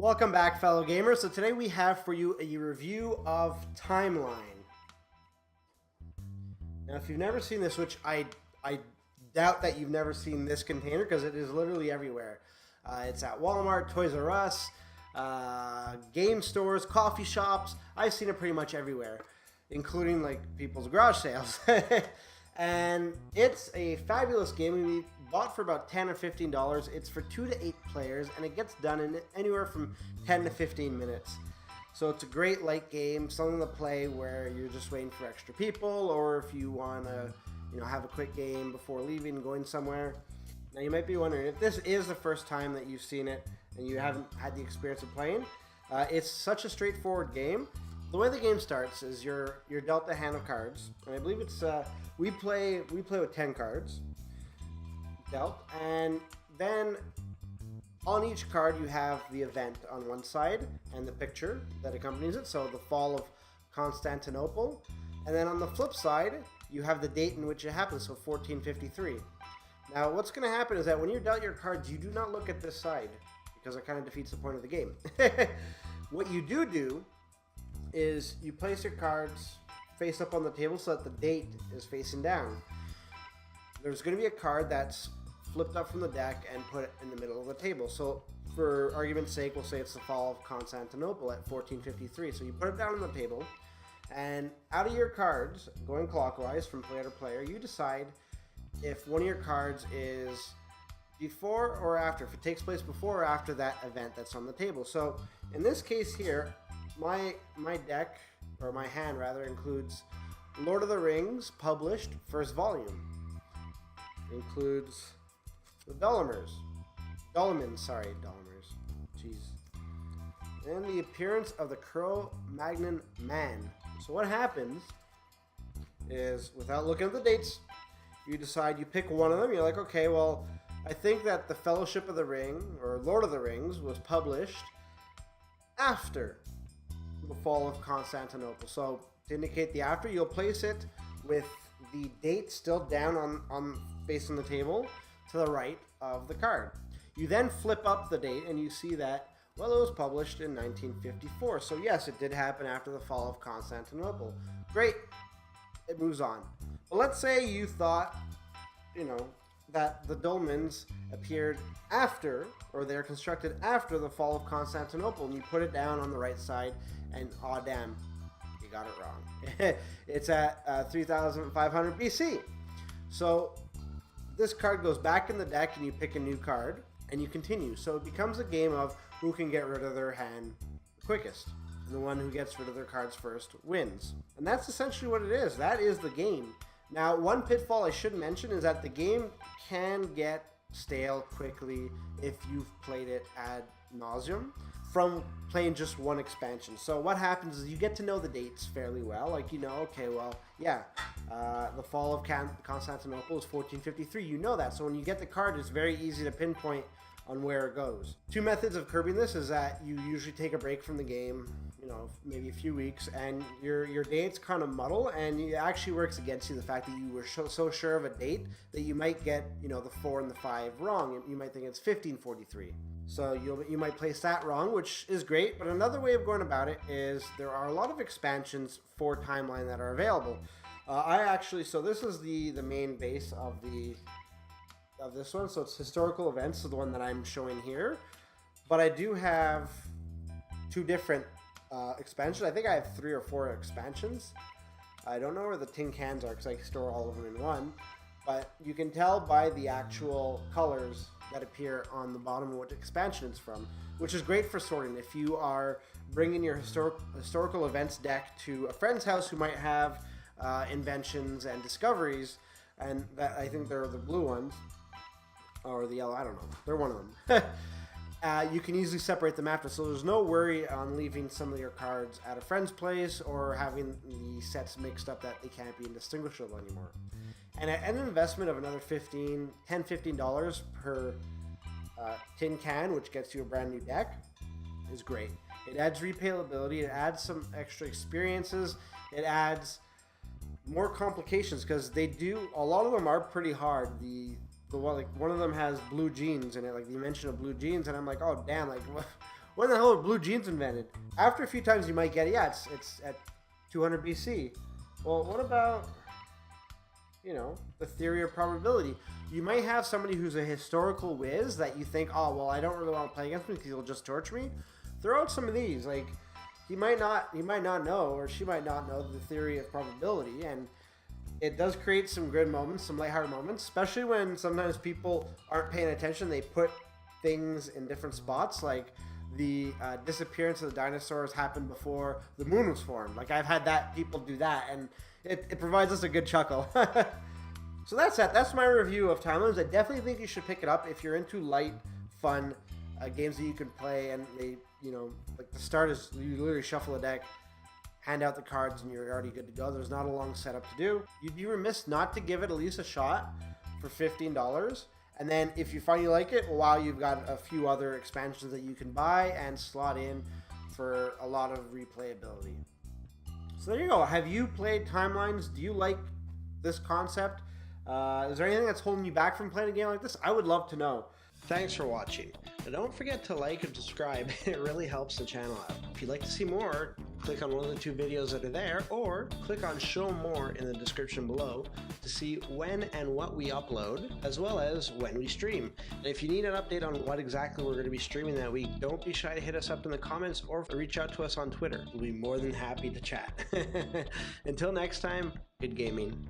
Welcome back, fellow gamers. So today we have for you a review of Timeline. Now, if you've never seen this, which I doubt that you've never seen this container because it is literally everywhere. It's at Walmart, Toys R Us, game stores, coffee shops. I've seen it pretty much everywhere, including like people's garage sales. And it's a fabulous game. We bought for about $10 or $15. It's for 2 to 8 players, and it gets done in anywhere from 10 to 15 minutes. So it's a great light game, something to play where you're just waiting for extra people, or if you want to, have a quick game before leaving, going somewhere. Now you might be wondering if this is the first time that you've seen it and you haven't had the experience of playing. It's such a straightforward game. The way the game starts is you're dealt a hand of cards, and I believe it's we play with 10 cards dealt, and then on each card you have the event on one side and the picture that accompanies it, so the fall of Constantinople, and then on the flip side you have the date in which it happens, so 1453. Now what's going to happen is that when you're dealt your cards, you do not look at this side because it kind of defeats the point of the game. What you do is you place your cards face up on the table so that the date is facing down. There's going to be a card that's flipped up from the deck and put in the middle of the table. So for argument's sake, we'll say it's the fall of Constantinople at 1453. So you put it down on the table, and out of your cards, going clockwise from player to player, you decide if one of your cards is before or after, if it takes place before or after that event that's on the table. So in this case here, my deck, or my hand rather, includes Lord of the Rings published first volume. Includes the Dolomans, jeez. And the appearance of the Cro-Magnon man. So what happens is, without looking at the dates, you decide, you pick one of them, you're like, okay, well, I think that the Fellowship of the Ring, or Lord of the Rings, was published after the fall of Constantinople. So to indicate the after, you'll place it with the date still down on facing the table to the right of the card. You then flip up the date and you see that, well, it was published in 1954. So yes, it did happen after the fall of Constantinople. Great. It moves on. But let's say you thought, that the dolmens appeared after, or they're constructed after the fall of Constantinople, and you put it down on the right side, and aw damn, you got it wrong. It's at 3500 BC. So this card goes back in the deck, and you pick a new card, and you continue. So it becomes a game of who can get rid of their hand the quickest. And the one who gets rid of their cards first wins. And that's essentially what it is. That is the game. Now, one pitfall I should mention is that the game can get stale quickly if you've played it ad nauseum from playing just one expansion. So what happens is you get to know the dates fairly well. Like, okay, well, yeah, the fall of Constantinople is 1453. You know that. So when you get the card, it's very easy to pinpoint on where it goes. Two methods of curbing this is that you usually take a break from the game, maybe a few weeks, and your dates kind of muddle, and it actually works against you, the fact that you were so sure of a date that you might get, the 4 and the 5 wrong. You might think it's 1543. So you might place that wrong, which is great, but another way of going about it is there are a lot of expansions for Timeline that are available. So this is the main base of this one, so it's historical events, so the one that I'm showing here, but I do have 2 different expansions. I think I have 3 or 4 expansions. I don't know where the tin cans are because I store all of them in one, but you can tell by the actual colors that appear on the bottom of what expansion it's from, which is great for sorting. If you are bringing your historical events deck to a friend's house who might have inventions and discoveries, and that, I think they're the blue ones, or the yellow, I don't know. They're one of them. You can easily separate them after, so there's no worry on leaving some of your cards at a friend's place or having the sets mixed up that they can't be indistinguishable anymore. And at an investment of another $15 per tin can, which gets you a brand new deck, is great. It adds replayability, it adds some extra experiences, it adds more complications, because a lot of them are pretty hard. One of them has blue jeans in it, like the mention of blue jeans, and I'm like, oh damn, like when the hell were blue jeans invented? After a few times you might get it, yeah, it's at 200 BC. Well, what about, you know, the theory of probability? You might have somebody who's a historical whiz that you think, oh, well, I don't really want to play against him because he'll just torture me. Throw out some of these. Like, he might not know, or she might not know the theory of probability, and it does create some good moments, some lighthearted moments, especially when sometimes people aren't paying attention. They put things in different spots, like the disappearance of the dinosaurs happened before the moon was formed. Like, I've had people do that, and it provides us a good chuckle. So that's that. That's my review of Timelines. I definitely think you should pick it up if you're into light, fun games that you can play, and they, you know, like the start is you literally shuffle a deck, hand out the cards, and you're already good to go. There's not a long setup to do. You'd be remiss not to give it at least a shot for $15. And then if you find you like it, well, wow, you've got a few other expansions that you can buy and slot in for a lot of replayability. So there you go. Have you played Timelines? Do you like this concept? Is there anything that's holding you back from playing a game like this? I would love to know. Thanks for watching. Now don't forget to like and subscribe. It really helps the channel out. If you'd like to see more, click on one of the 2 videos that are there, or click on show more in the description below to see when and what we upload, as well as when we stream. And if you need an update on what exactly we're going to be streaming that week, don't be shy to hit us up in the comments or reach out to us on Twitter. We'll be more than happy to chat. Until next time, good gaming.